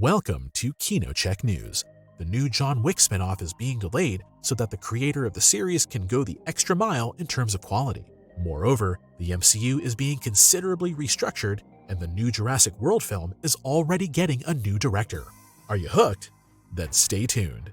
Welcome to KinoCheck News. The new John Wick spinoff is being delayed so that the creator of the series can go the extra mile in terms of quality. Moreover, the MCU is being considerably restructured, and the new Jurassic World film is already getting a new director. Are you hooked? Then stay tuned.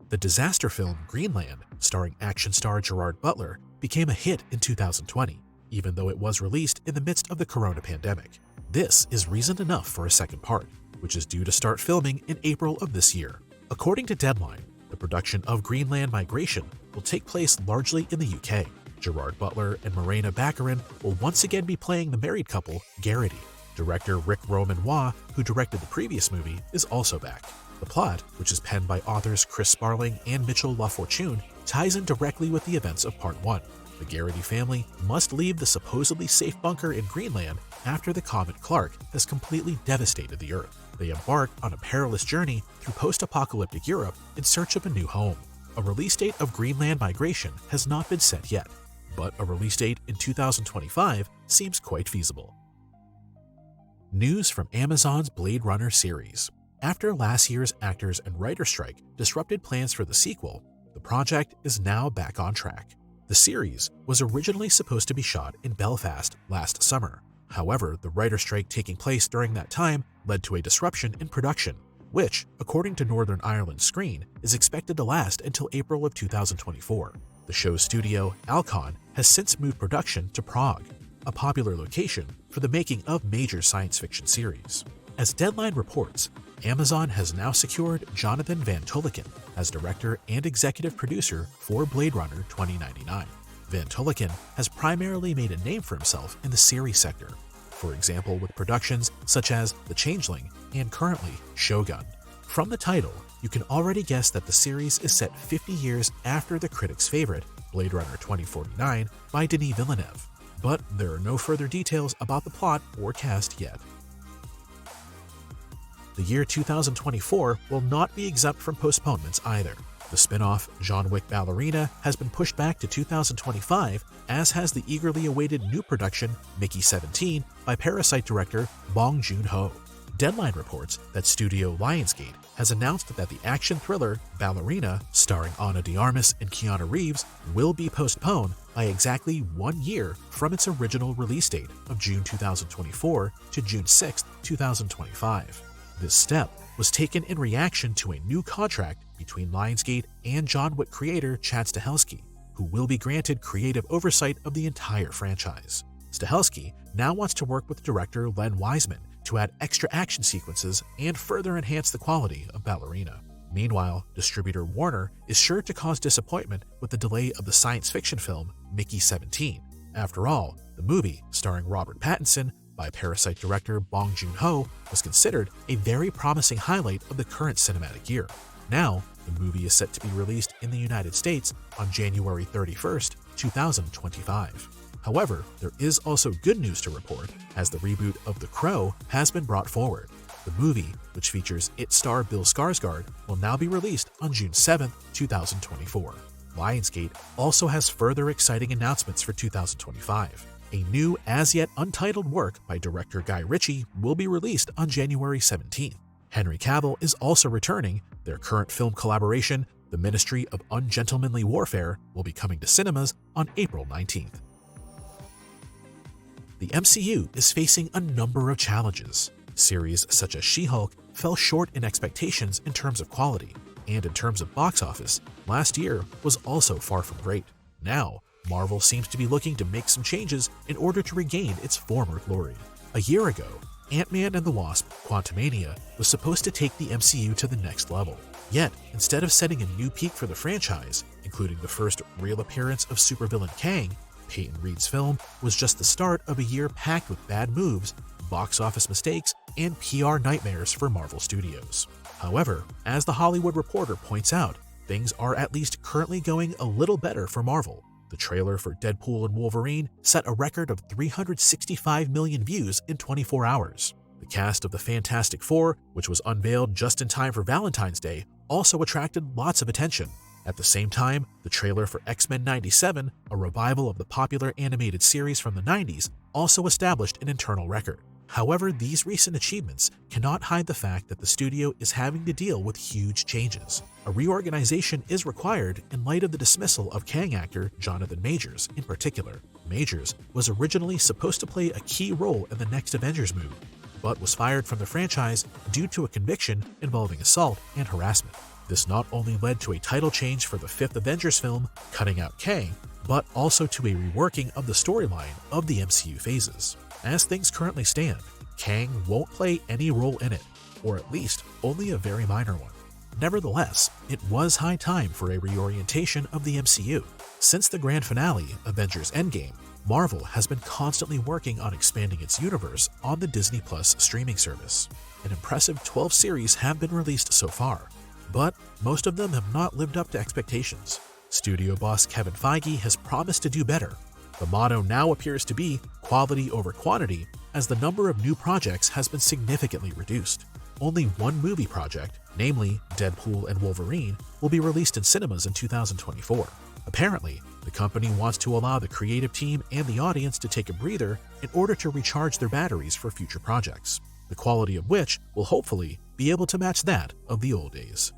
The disaster film Greenland, starring action star Gerard Butler, became a hit in 2020, even though it was released in the midst of the corona pandemic. This is reason enough for a second part, which is due to start filming in April of this year. According to Deadline, the production of Greenland Migration will take place largely in the UK. Gerard Butler and Morena Baccarin will once again be playing the married couple, Garrity. Director Rick Romanois, who directed the previous movie, is also back. The plot, which is penned by authors Chris Sparling and Mitchell LaFortune, ties in directly with the events of Part 1. The Garrity family must leave the supposedly safe bunker in Greenland after the comet Clark has completely devastated the Earth. They embark on a perilous journey through post-apocalyptic Europe in search of a new home. A release date of Greenland Migration has not been set yet, but a release date in 2025 seems quite feasible. News from Amazon's Blade Runner series. After last year's actors and writers' strike disrupted plans for the sequel, the project is now back on track. The series was originally supposed to be shot in Belfast last summer. However, the writer's strike taking place during that time led to a disruption in production, which, according to Northern Ireland Screen, is expected to last until April of 2024. The show's studio, Alcon, has since moved production to Prague, a popular location for the making of major science fiction series. As Deadline reports, Amazon has now secured Jonathan Van Tulleken as director and executive producer for Blade Runner 2099. Van Tulleken has primarily made a name for himself in the series sector, for example with productions such as The Changeling and currently Shogun. From the title, you can already guess that the series is set 50 years after the critics' favorite, Blade Runner 2049 by Denis Villeneuve, but there are no further details about the plot or cast yet. The year 2024 will not be exempt from postponements either. The spin-off John Wick Ballerina has been pushed back to 2025, as has the eagerly awaited new production Mickey 17 by Parasite director Bong Joon Ho. Deadline reports that studio Lionsgate has announced that the action thriller Ballerina, starring Ana de Armas and Keanu Reeves, will be postponed by exactly 1 year from its original release date of June 2024 to June 6, 2025. This step was taken in reaction to a new contract between Lionsgate and John Wick creator Chad Stahelski, who will be granted creative oversight of the entire franchise. Stahelski now wants to work with director Len Wiseman to add extra action sequences and further enhance the quality of Ballerina. Meanwhile, distributor Warner is sure to cause disappointment with the delay of the science fiction film Mickey 17. After all, the movie, starring Robert Pattinson, by Parasite director Bong Joon Ho, was considered a very promising highlight of the current cinematic year. Now, the movie is set to be released in the United States on January 31st, 2025. However, there is also good news to report, as the reboot of The Crow has been brought forward. The movie, which features IT star Bill Skarsgård, will now be released on June 7, 2024. Lionsgate also has further exciting announcements for 2025. A new, as-yet untitled work by director Guy Ritchie will be released on January 17th. Henry Cavill is also returning. Their current film collaboration, The Ministry of Ungentlemanly Warfare, will be coming to cinemas on April 19th. The MCU is facing a number of challenges. Series such as She-Hulk fell short in expectations in terms of quality, and in terms of box office, last year was also far from great. Now, Marvel seems to be looking to make some changes in order to regain its former glory. A year ago, Ant-Man and the Wasp: Quantumania was supposed to take the MCU to the next level. Yet, instead of setting a new peak for the franchise, including the first real appearance of supervillain Kang, Peyton Reed's film was just the start of a year packed with bad moves, box office mistakes, and PR nightmares for Marvel Studios. However, as The Hollywood Reporter points out, things are at least currently going a little better for Marvel. The trailer for Deadpool and Wolverine set a record of 365 million views in 24 hours. The cast of the Fantastic Four, which was unveiled just in time for Valentine's Day, also attracted lots of attention. At the same time, the trailer for X-Men 97, a revival of the popular animated series from the 90s, also established an internal record. However, these recent achievements cannot hide the fact that the studio is having to deal with huge changes. A reorganization is required in light of the dismissal of Kang actor Jonathan Majors in particular. Majors was originally supposed to play a key role in the next Avengers movie, but was fired from the franchise due to a conviction involving assault and harassment. This not only led to a title change for the fifth Avengers film, cutting out Kang, but also to a reworking of the storyline of the MCU phases. As things currently stand, Kang won't play any role in it, or at least only a very minor one. Nevertheless, it was high time for a reorientation of the MCU. Since the grand finale, Avengers Endgame, Marvel has been constantly working on expanding its universe on the Disney Plus streaming service. An impressive 12 series have been released so far, but most of them have not lived up to expectations. Studio boss Kevin Feige has promised to do better. The motto now appears to be quality over quantity, as the number of new projects has been significantly reduced. Only one movie project, namely Deadpool and Wolverine, will be released in cinemas in 2024. Apparently, the company wants to allow the creative team and the audience to take a breather in order to recharge their batteries for future projects, the quality of which will hopefully be able to match that of the old days.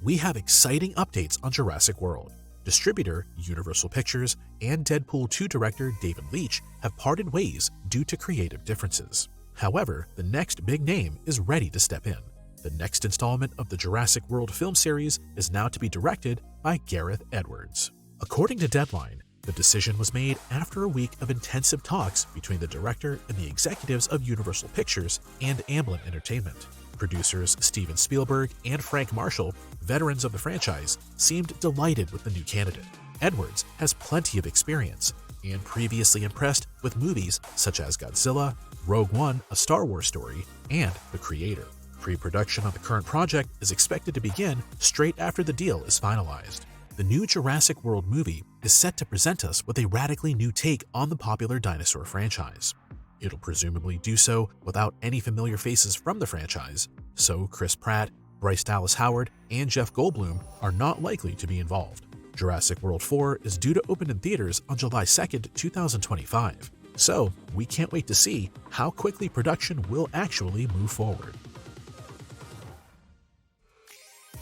We have exciting updates on Jurassic World. Distributor Universal Pictures and Deadpool 2 director David Leitch have parted ways due to creative differences. However, the next big name is ready to step in. The next installment of the Jurassic World film series is now to be directed by Gareth Edwards. According to Deadline, the decision was made after a week of intensive talks between the director and the executives of Universal Pictures and Amblin Entertainment. Producers Steven Spielberg and Frank Marshall, veterans of the franchise, seemed delighted with the new candidate. Edwards has plenty of experience and previously impressed with movies such as Godzilla, Rogue One, A Star Wars Story, and The Creator. Pre-production on the current project is expected to begin straight after the deal is finalized. The new Jurassic World movie is set to present us with a radically new take on the popular dinosaur franchise. It'll presumably do so without any familiar faces from the franchise, so Chris Pratt, Bryce Dallas Howard, and Jeff Goldblum are not likely to be involved. Jurassic World 4 is due to open in theaters on July 2, 2025, so we can't wait to see how quickly production will actually move forward.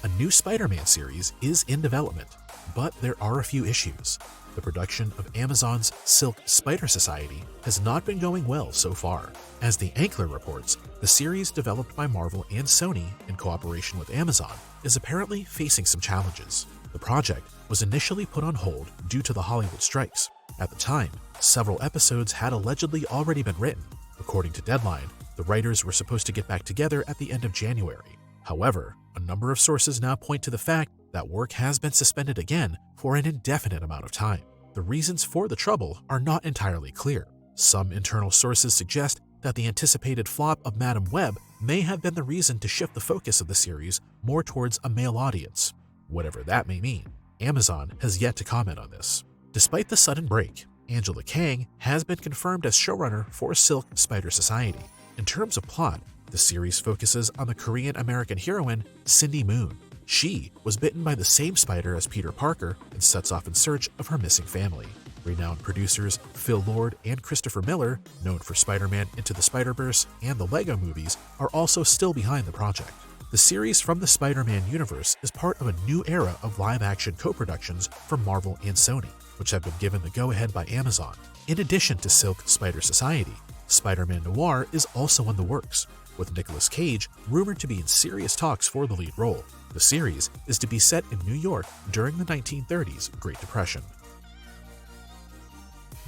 A new Spider-Man series is in development, but there are a few issues. The production of Amazon's Silk Spider Society has not been going well so far. As the Ankler reports, the series developed by Marvel and Sony in cooperation with Amazon is apparently facing some challenges. The project was initially put on hold due to the Hollywood strikes. At the time, several episodes had allegedly already been written. According to Deadline, the writers were supposed to get back together at the end of January. However, a number of sources now point to the fact that work has been suspended again for an indefinite amount of time. The reasons for the trouble are not entirely clear. Some internal sources suggest that the anticipated flop of Madam Web may have been the reason to shift the focus of the series more towards a male audience. Whatever that may mean, Amazon has yet to comment on this. Despite the sudden break, Angela Kang has been confirmed as showrunner for Silk Spider Society. In terms of plot, the series focuses on the Korean-American heroine Cindy Moon. She was bitten by the same spider as Peter Parker and sets off in search of her missing family. Renowned producers Phil Lord and Christopher Miller, known for Spider-Man Into the Spider-Verse and the Lego movies, are also still behind the project. The series from the Spider-Man universe is part of a new era of live-action co-productions from Marvel and Sony, which have been given the go-ahead by Amazon. In addition to Silk Spider Society, Spider-Man Noir is also in the works, with Nicolas Cage rumored to be in serious talks for the lead role. The series is to be set in New York during the 1930s Great Depression.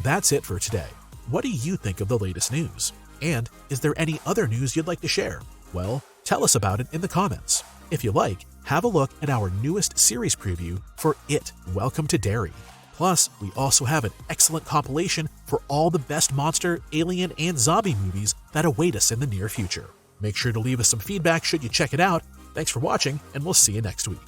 That's it for today. What do you think of the latest news? And is there any other news you'd like to share? Well, tell us about it in the comments. If you like, have a look at our newest series preview for It, Welcome to Derry. Plus, we also have an excellent compilation for all the best monster, alien, and zombie movies that await us in the near future. Make sure to leave us some feedback should you check it out. Thanks for watching, and we'll see you next week.